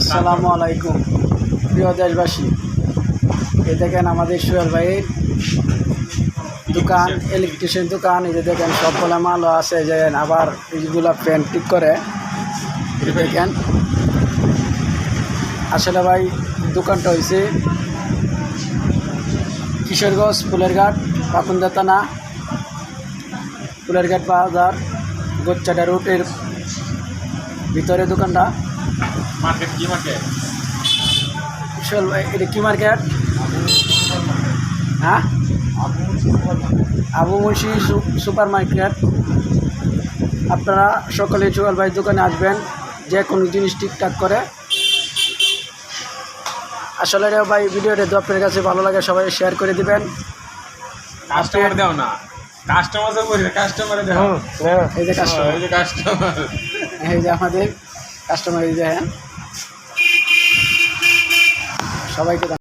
আসসালামু আলাইকুম প্রিয় দেশবাসী। এই দেখেন আমাদের সোহেল ভাইয়ের দোকান, ইলেকট্রিশিয়ান দোকান। এই যে দেখেন সবগুলা মালও আছে, যে আবার এইগুলা ফ্যান ঠিক করে। দেখেন আসলে ভাই দোকানটা হয়েছে কিশোরগঞ্জ ফুলেরঘাট পাকুন্দা থানা, ফুলেরঘাট বাজার, গোচ্চাটা রুটের ভিতরে দোকানটা। মার্কেট কি মার্কেট? এটা কি মার্কেট? হ্যাঁ, আবু মুন্সি সুপার মার্কেট। আপনারা সকলে সোহেল ভাই দোকানে আসবেন, যে কোনো জিনিস ঠিকঠাক করে। আসলে রে ভাই, ভিডিওটা তো আপনার কাছে ভালো লাগে, সবাই শেয়ার করে দিবেন। কাস্টমার দাও না, কাস্টমার তো বলি কাস্টমারে দাও। এই যে কাস্টমার, এই যে কাস্টমার, এই যে আমাদের কাস্টমার, এই যে হ্যাঁ, সবাইকে